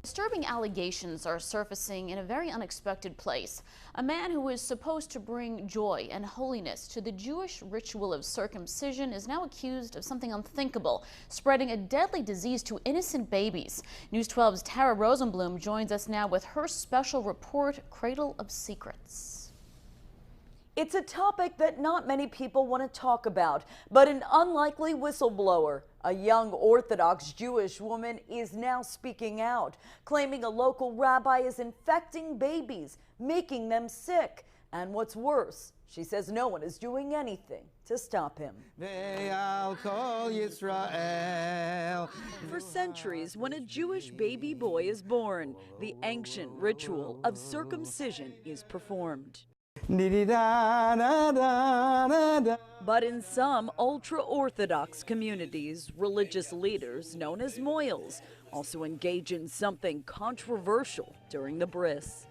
Disturbing allegations are surfacing in a very unexpected place. A man who is supposed to bring joy and holiness to the Jewish ritual of circumcision is now accused of something unthinkable, spreading a deadly disease to innocent babies. News 12's Tara Rosenblum joins us now with her special report, Cradle of Secrets. It's a topic that not many people want to talk about, but an unlikely whistleblower, a young Orthodox Jewish woman, is now speaking out, claiming a local rabbi is infecting babies, making them sick. And what's worse, she says no one is doing anything to stop him. For centuries, when a Jewish baby boy is born, the ancient ritual of circumcision is performed. But in some ultra-Orthodox communities, religious leaders, known as moyals, also engage in something controversial during the bris.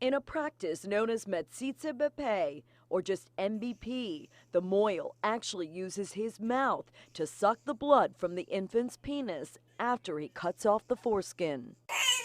In a practice known as Metzitza B'Peh, or just MBP, the moyal actually uses his mouth to suck the blood from the infant's penis after he cuts off the foreskin.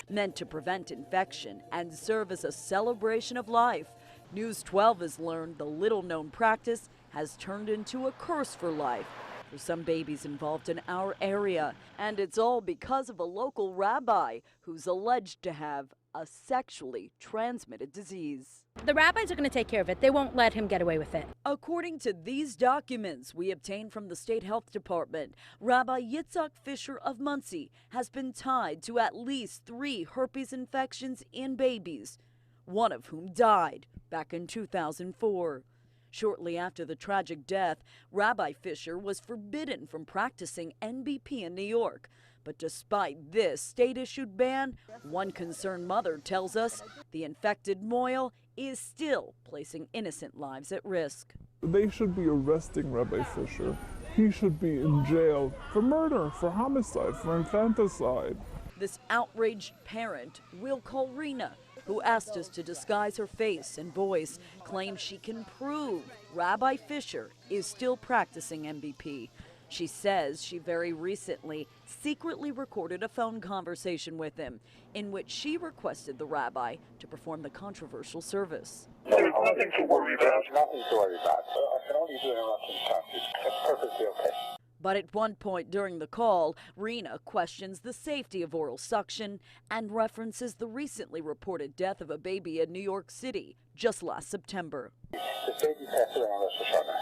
Meant to prevent infection and serve as a celebration of life, News 12 has learned the little-known practice has turned into a curse for life for some babies involved in our area. And it's all because of a local rabbi who's alleged to have a sexually transmitted disease. The rabbis are going to take care of it. They won't let him get away with it. According to these documents we obtained from the State Health Department, Rabbi Yitzhak Fisher of Muncie has been tied to at least 3 herpes infections in babies, one of whom died back in 2004. Shortly after the tragic death, Rabbi Fisher was forbidden from practicing NBP in New York. But despite this state-issued ban, one concerned mother tells us the infected moyal is still placing innocent lives at risk. They should be arresting Rabbi Fisher. He should be in jail for murder, for homicide, for infanticide. This outraged parent, we'll call Rena, who asked us to disguise her face and voice, claims she can prove Rabbi Fisher is still practicing NBP. She says she very recently secretly recorded a phone conversation with him in which she requested the rabbi to perform the controversial service. There's nothing to worry about. Nothing to worry about. I can only do interrupting practice. That's perfectly okay. But at one point during the call, Rena questions the safety of oral suction and references the recently reported death of a baby in New York City just last September. The baby passed away on Rosh Hashanah.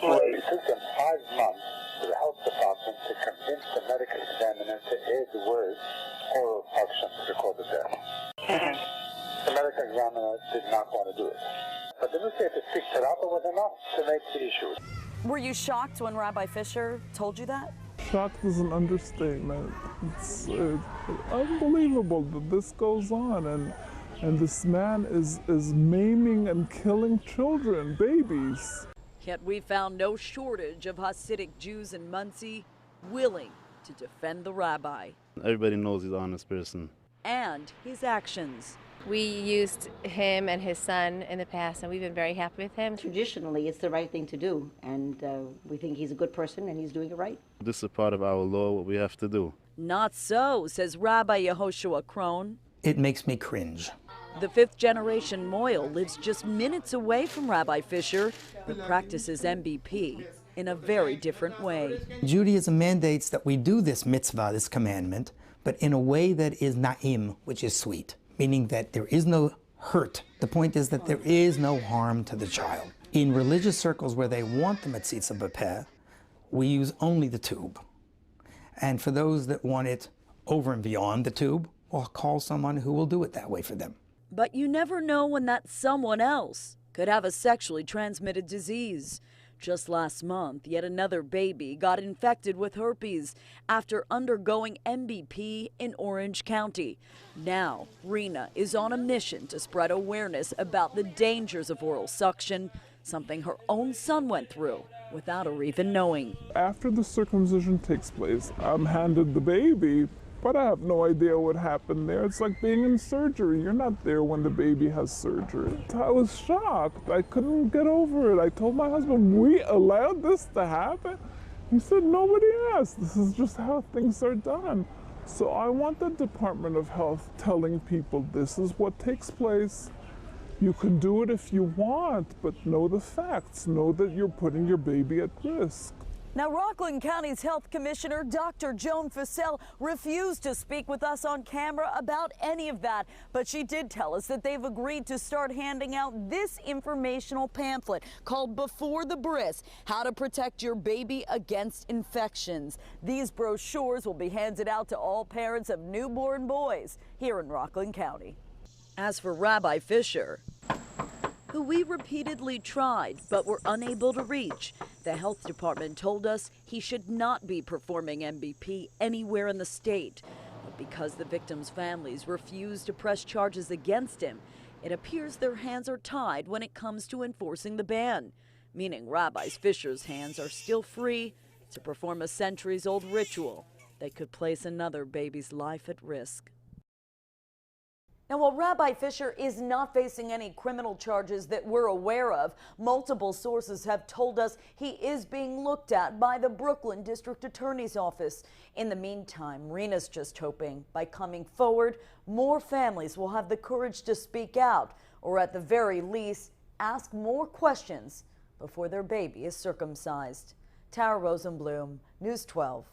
It took them 5 months for the health department to convince the medical examiner to add the word oral suction to record the death. The medical examiner did not want to do it. But the newspaper picked it up, it was enough to make the issue. Were you shocked when Rabbi Fisher told you that? Shocked is an understatement. It's unbelievable that this goes on, and this man is maiming and killing children, babies. Yet we found no shortage of Hasidic Jews in Muncie willing to defend the rabbi. Everybody knows he's an honest person. And his actions. We used him and his son in the past, and we've been very happy with him. Traditionally, it's the right thing to do, and we think he's a good person and he's doing it right. This is part of our law, what we have to do. Not so, says Rabbi Yehoshua Krohn. It makes me cringe. The 5th-generation moyal lives just minutes away from Rabbi Fisher, who practices NBP in a very different way. Judaism mandates that we do this mitzvah, this commandment, but in a way that is na'im, which is sweet, meaning that there is no hurt. The point is that there is no harm to the child. In religious circles where they want the Metzitza B'Peh, we use only the tube. And for those that want it over and beyond the tube, we'll call someone who will do it that way for them. But you never know when that someone else could have a sexually transmitted disease. Just last month, yet another baby got infected with herpes after undergoing NBP in Orange County. Now, Rena is on a mission to spread awareness about the dangers of oral suction, something her own son went through without her even knowing. After the circumcision takes place, I'm handed the baby, but I have no idea what happened there. It's like being in surgery. You're not there when the baby has surgery. I was shocked. I couldn't get over it. I told my husband, we allowed this to happen? He said, nobody asked. This is just how things are done. So I want the Department of Health telling people this is what takes place. You can do it if you want, but know the facts. Know that you're putting your baby at risk. Now, Rockland County's Health Commissioner, Dr. Joan Fussell, refused to speak with us on camera about any of that, but she did tell us that they've agreed to start handing out this informational pamphlet called Before the Bris, How to Protect Your Baby Against Infections. These brochures will be handed out to all parents of newborn boys here in Rockland County. As for Rabbi Fisher, who we repeatedly tried but were unable to reach, the health department told us he should not be performing MBP anywhere in the state. But because the victims' families refused to press charges against him, it appears their hands are tied when it comes to enforcing the ban, meaning Rabbi Fisher's hands are still free to perform a centuries-old ritual that could place another baby's life at risk. Now, while Rabbi Fisher is not facing any criminal charges that we're aware of, multiple sources have told us he is being looked at by the Brooklyn District Attorney's Office. In the meantime, Rena's just hoping by coming forward, more families will have the courage to speak out, or at the very least, ask more questions before their baby is circumcised. Tara Rosenblum, News 12.